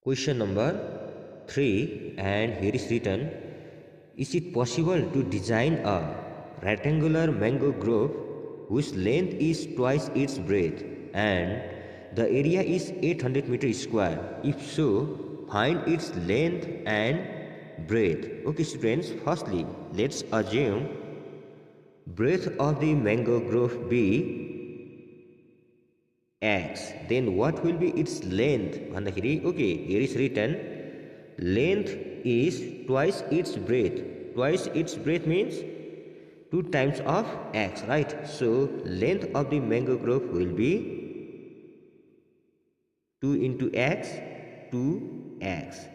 Question number 3, and here is written, is it possible to design a rectangular mango grove whose length is twice its breadth and the area is 800 meters square? If so, find its length and breadth. Okay students, firstly let's assume breadth of the mango grove be x, then what will be its length? Okay, here is written, length is twice its breadth. Twice its breadth means 2 times of x, right? So length of the mango grove will be 2 into x, 2x.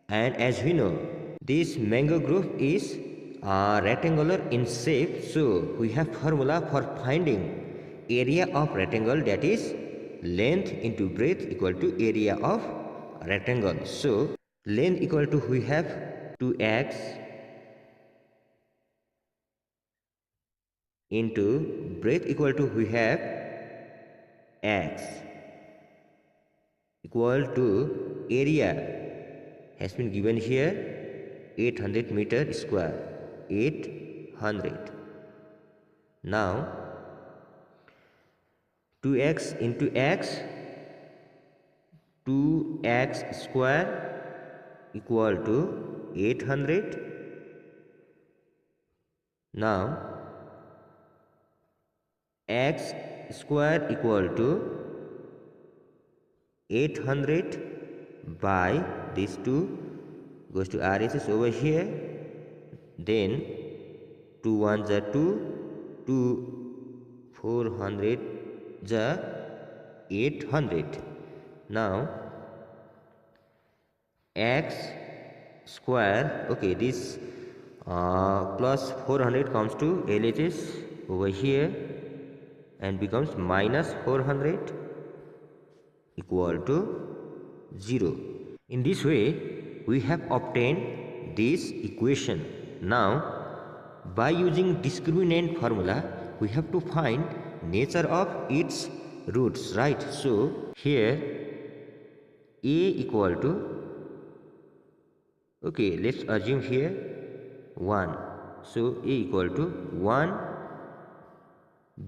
And as we know, this mango grove is rectangular in shape, so we have formula for finding area of rectangle, that is length into breadth equal to area of rectangle. So length equal to, we have 2x into breadth equal to, we have x equal to area has been given here 800 meter square, 800. Now 2x into x, 2x square equal to 800. Now x square equal to 800 by these 2 goes to RHS over here, then 2 1s are 2, 2 400 is 800. Now x square, okay, this plus 400 comes to LHS over here and becomes minus 400 equal to 0. In this way we have obtained this equation. Now by using discriminant formula we have to find nature of its roots, right? So here a equal to, okay, let's assume here 1, so a equal to 1,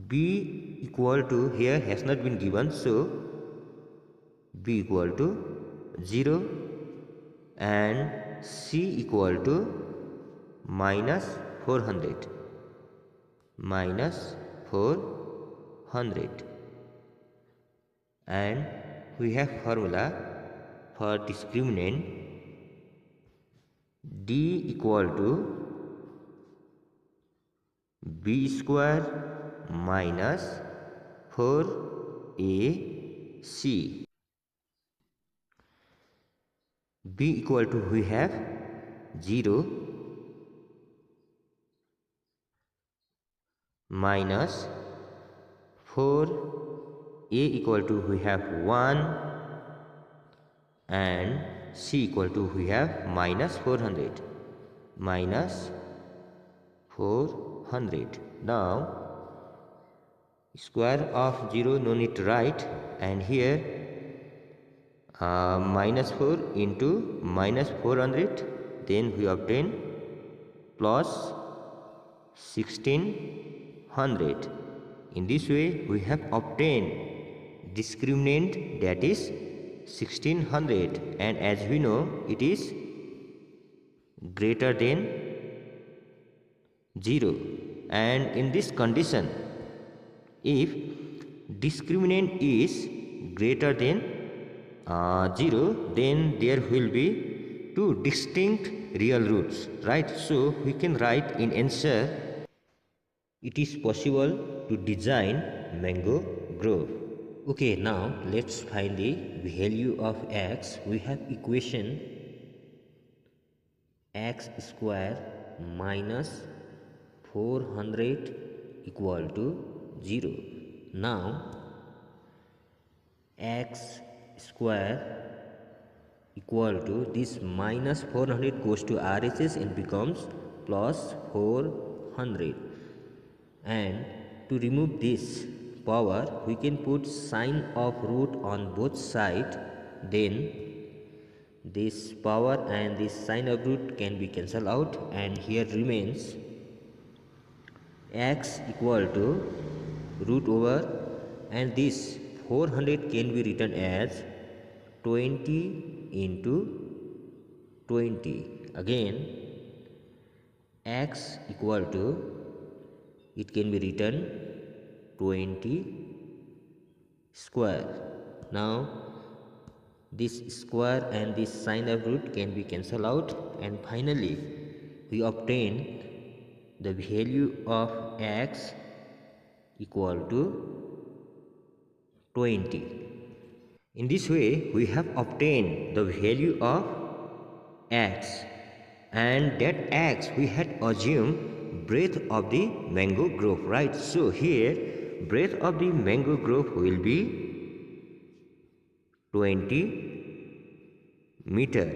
b equal to, here has not been given, so b equal to 0, and c equal to minus 400, minus 400. And we have formula for discriminant, d equal to b square minus 4ac. b equal to, we have 0 minus 4, a equal to, we have 1, and c equal to, we have minus 400, minus 400. Now square of 0 no need to write, and here minus 4 into minus 400, then we obtain plus 1600. In this way we have obtained discriminant, that is 1600, and as we know it is greater than 0. And in this condition, if discriminant is greater than 0, then there will be 2 distinct real roots, right? So we can write in answer, it is possible to design mango grove. Okay, now let's find the value of x. We have equation x square minus 400 equal to 0. Now x square equal to, this minus 400 goes to RHS and becomes plus 400, and to remove this power we can put sign of root on both sides, then this power and this sine of root can be cancelled out, and here remains x equal to root over, and this 400 can be written as 20 into 20. Again x equal to, it can be written 20 square. Now this square and this sine of root can be cancelled out, and finally we obtain the value of x equal to 20. In this way we have obtained the value of x, and that x we had assumed breadth of the mango grove, right? So here breadth of the mango grove will be 20 meter,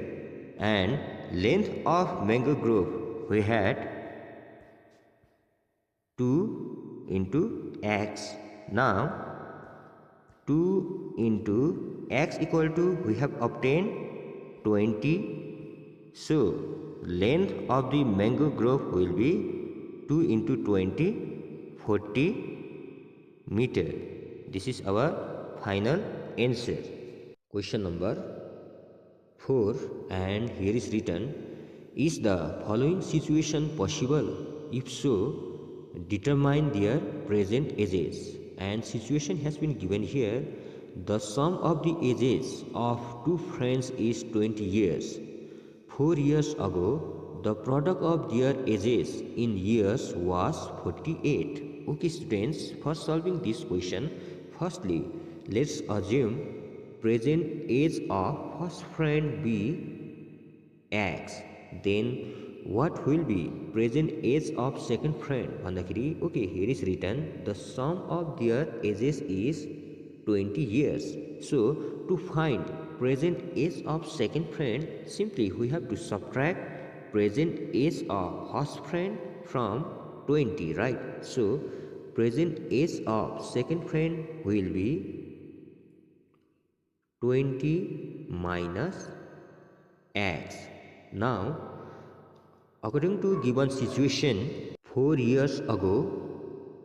and length of mango grove we had 2 into x. Now 2 into x equal to, we have obtained 20. So length of the mango grove will be 2 into 20, 40 meter. This is our final answer. Question number 4, and here is written, is the following situation possible? If so, determine their present ages. And situation has been given here. The sum of the ages of two friends is 20 years. 4 years ago, the product of their ages in years was 48. Okay students, for solving this question, firstly, let's assume present age of first friend be x. Then what will be present age of second friend? Okay, here is written the sum of their ages is 20 years. So to find present age of second friend, simply we have to subtract present age of first friend from 20, right? So present age of second friend will be 20 minus x. Now according to given situation, 4 years ago,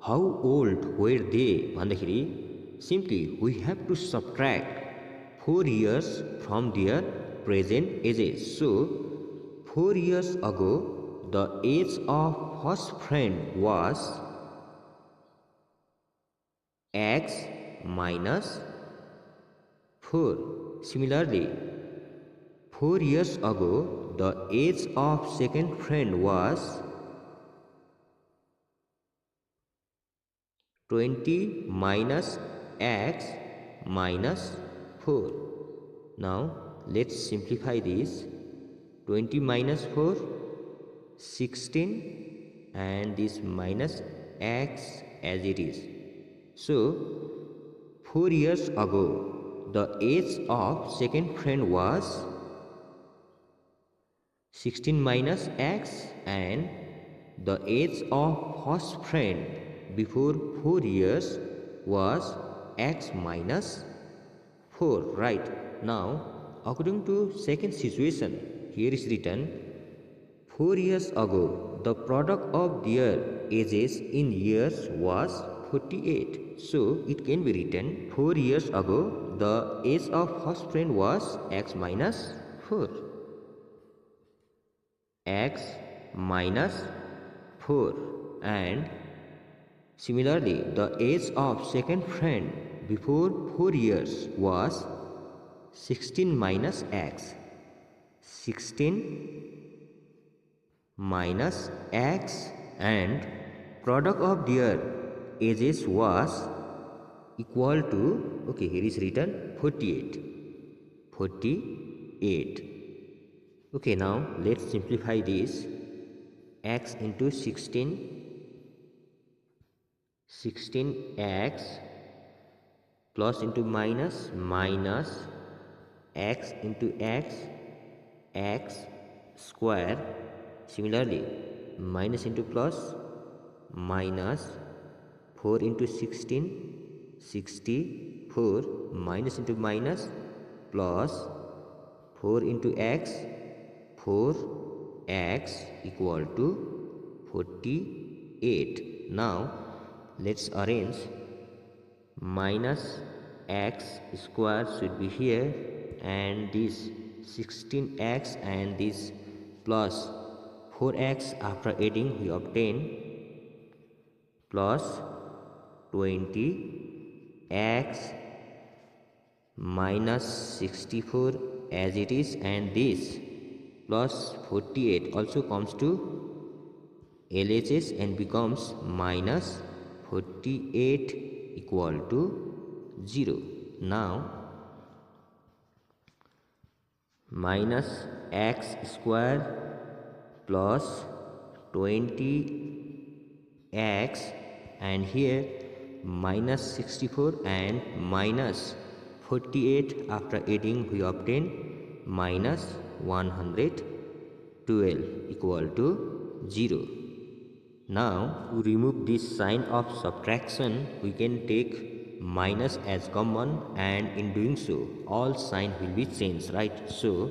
how old were they? Simply we have to subtract 4 years from their present ages. So 4 years ago, the age of first friend was x minus 4. Similarly, 4 years ago, the age of second friend was 20 minus x minus 4. Now let's simplify this. 20 minus 4, 16, and this minus x as it is. So 4 years ago, the age of second friend was 16 minus x, and the age of first friend before 4 years was x minus 4, right? Now according to second situation, here is written 4 years ago the product of their ages in years was 48. So it can be written 4 years ago the age of first friend was x minus 4. X minus 4, and similarly the age of second friend before 4 years was 16 minus x. 16 minus x, and product of their ages was equal to, okay, here is written 48. 48. Okay, now let's simplify this. X into 16x plus into minus x into x square. Similarly, minus into plus minus 4 into 16, 64, minus into minus plus 4 into x, 4x equal to 48. Now let's arrange. Minus x square should be here, and this 16x and this plus 4x, after adding we obtain plus 20x minus 64 as it is, and this plus 48 also comes to LHS and becomes minus 48 equal to 0. Now minus x square plus 20x, and here minus 64 and minus 48, after adding we obtain minus 112 equal to 0. Now to remove this sign of subtraction, we can take minus as common, and in doing so all sign will be changed, right? So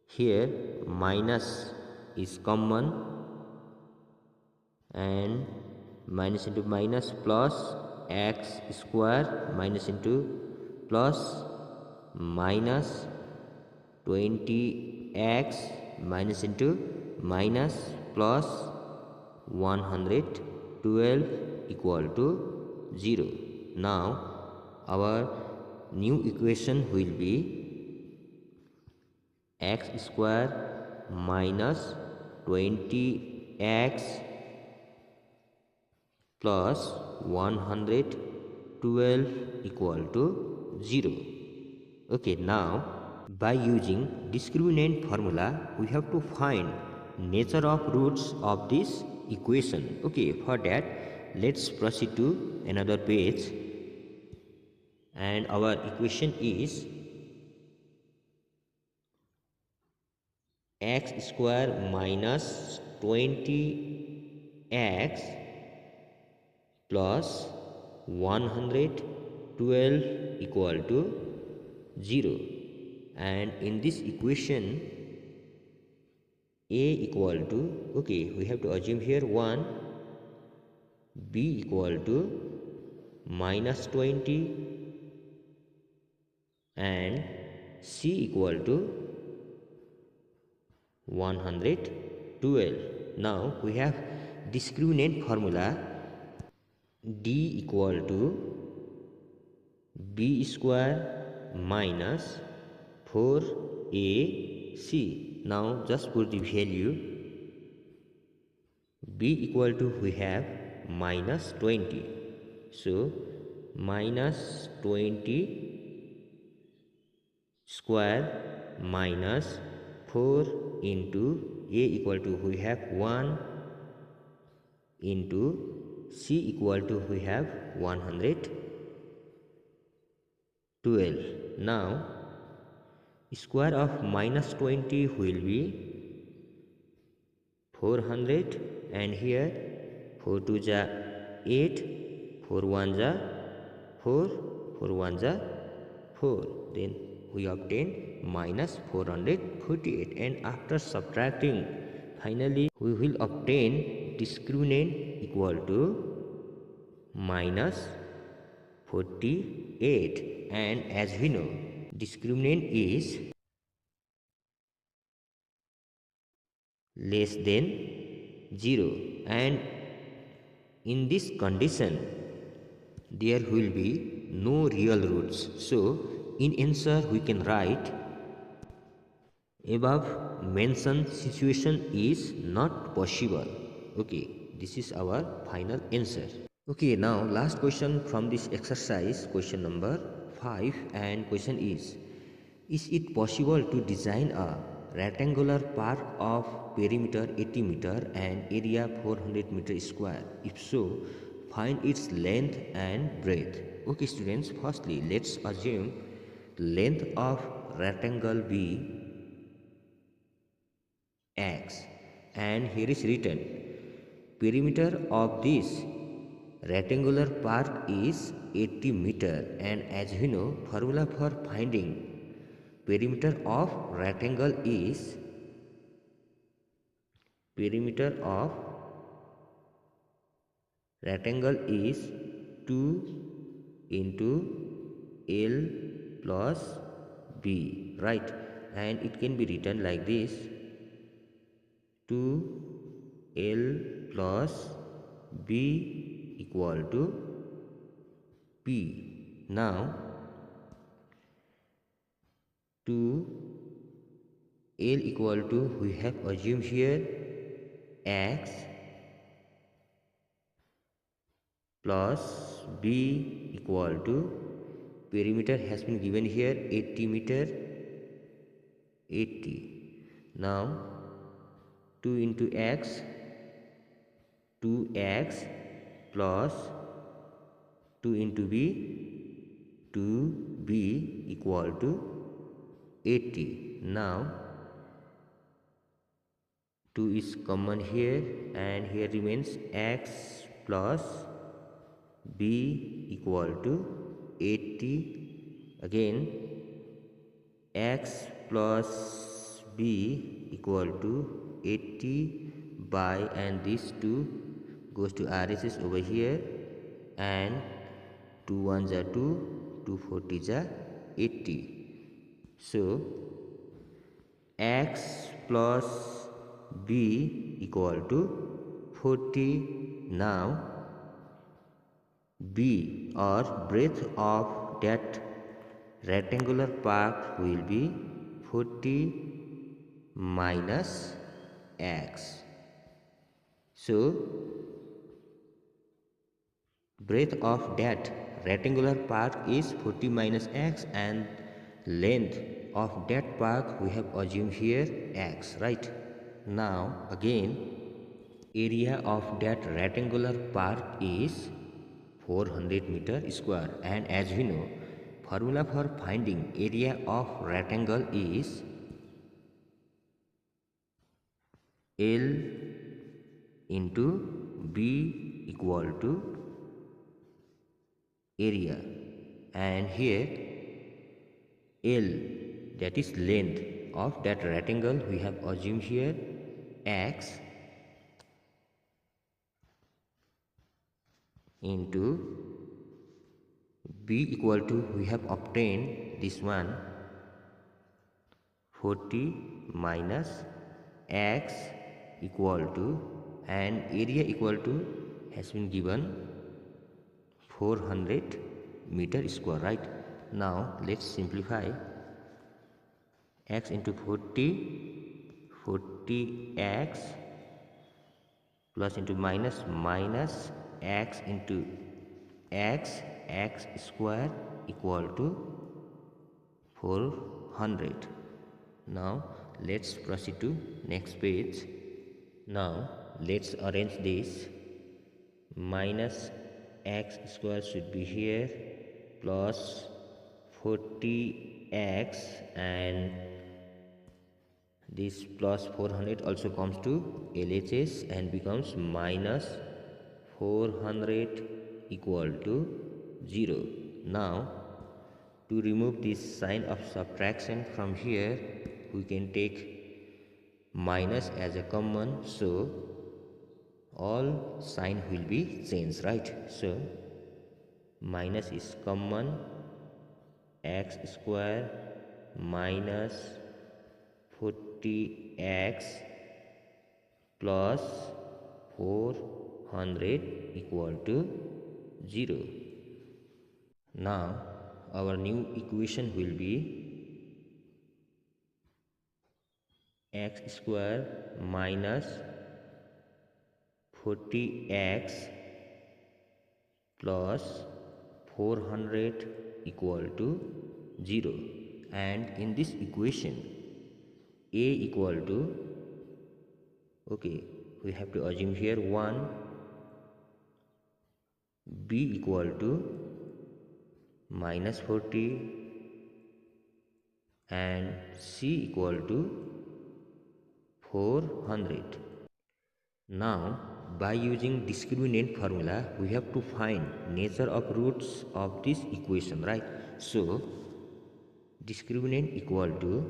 here minus is common, and minus into minus plus x square minus into plus minus 20x minus into minus plus 112 equal to 0. Now our new equation will be x square minus 20x plus 112 equal to 0. Okay, now by using discriminant formula, we have to find nature of roots of this equation. Okay, for that let's proceed to another page, and our equation is x square minus 20x plus 112 equal to 0. And in this equation a equal to, okay, we have to assume here 1, b equal to minus 20, and c equal to 112. Now we have discriminant formula, d equal to b square minus 4ac. Now just put the value. B equal to, we have minus 20, so minus 20 square minus 4 into a equal to, we have 1 into c equal to, we have 112. Now square of minus 20 will be 400, and here 4 2 ja 8, 4 1 ja 4, 4 1 ja 4, then we obtain minus 448, and after subtracting finally we will obtain discriminant equal to minus 48, and as we know discriminant is less than 0, and in this condition there will be no real roots. So in answer we can write above mentioned situation is not possible. Okay, this is our final answer. Okay, now last question from this exercise, question number 5, and question is it possible to design a rectangular park of perimeter 80 meter and area 400 meter square? If so, find its length and breadth. Okay students, firstly let's assume length of rectangle be x, and here is written perimeter of this rectangular park is 80 meter, and as we know formula for finding perimeter of rectangle is 2 into L plus B, right? And it can be written like this: 2L plus B equal to P. Now 2L equal to, we have assumed here, X plus B equal to, perimeter has been given here 80 meter, 80. Now 2 into X, 2X plus 2 into B, 2B equal to 80. Now 2 is common here and here remains X plus B equal to 80. Again X plus B equal to 80 by, and this 2 goes to RHS over here, and 2 1s are 2, 2 40s are 80. So X plus B equal to 40. Now B, or breadth of that rectangular part, will be 40 minus X. So breadth of that rectangular part is 40 minus X, and length of that part we have assumed here X, right? Now again, area of that rectangular part is 400 meter square, and as we know, formula for finding area of rectangle is L into B equal to area, and here L, that is length of that rectangle, we have assumed here X into B equal to, we have obtained this one, 40 minus X equal to, and area equal to has been given 400 meter square, right? Now let's simplify. X into 40, 40X plus into minus, minus X into X, X square equal to 400. Now let's proceed to next page. Now let's arrange this. Minus X square should be here, plus 40X, and this plus 400 also comes to LHS and becomes minus 400 equal to 0. Now to remove this sign of subtraction from here, we can take minus as a common, so all sign will be changed, right? So minus is common, X square minus 40X plus 400 equal to 0. Now our new equation will be X square minus 40X plus 400 equal to 0, and in this equation A equal to, okay, we have to assume here 1, B equal to minus 40, and C equal to 400. Now by using discriminant formula, we have to find nature of roots of this equation, right? So discriminant equal to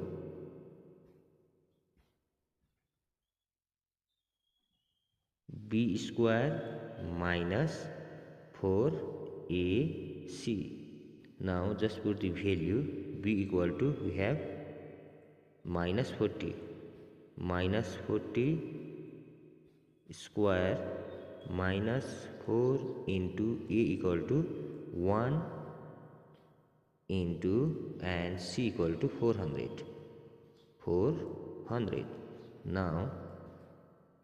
b square minus 4ac. Now just put the value. B equal to, we have minus 40 square minus 4 into a equal to 1 into and c equal to 400. Now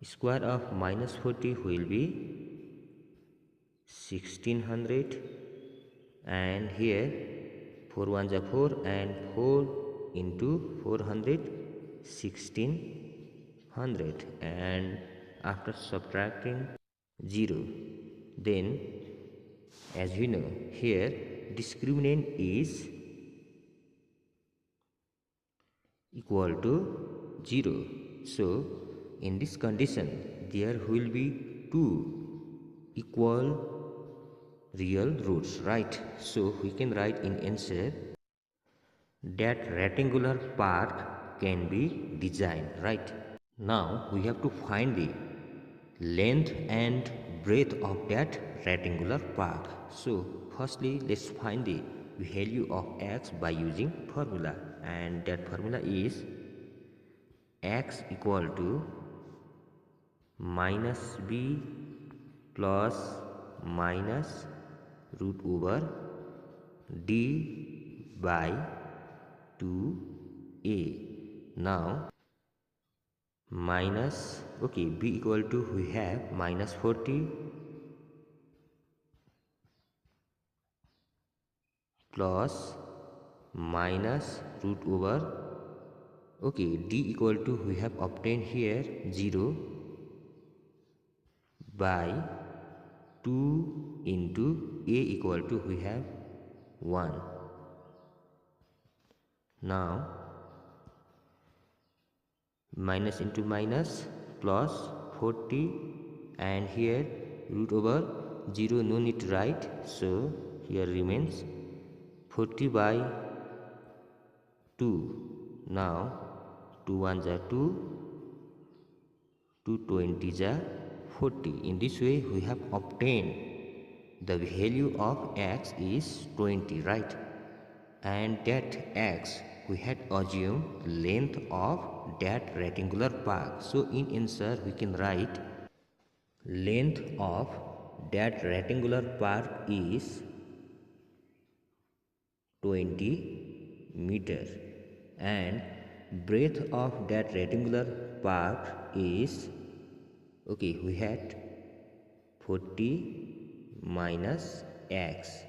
square of minus 40 will be 1600, and here 4 ones are 4 and 4 into 400 1600, and after subtracting 0, then as we know here discriminant is equal to 0. So in this condition there will be two equal real roots, right? So we can write in answer that rectangular part can be designed, right? Now we have to find the length and breadth of that rectangular part. So firstly let's find the value of x by using formula, and that formula is x equal to minus b plus minus root over d by 2a. Now minus, okay, b equal to, we have minus 40 plus minus root over, okay, d equal to, we have obtained here 0 by 2 into a equal to, we have 1. Now minus into minus plus 40, and here root over 0 no need to write, so here remains 40 by 2. Now 2 ones are 2, 2 20s are 40. In this way we have obtained the value of x is 20, right? And that x we had assumed length of that rectangular part. So in answer we can write length of that rectangular part is 20 meter, and breadth of that rectangular part is, okay, we had 40 minus x.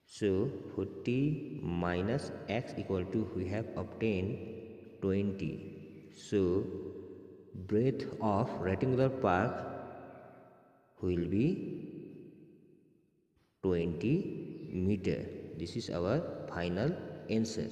So 40 minus x equal to, we have obtained 20. So breadth of rectangular part will be 20 meter. This is our final answer.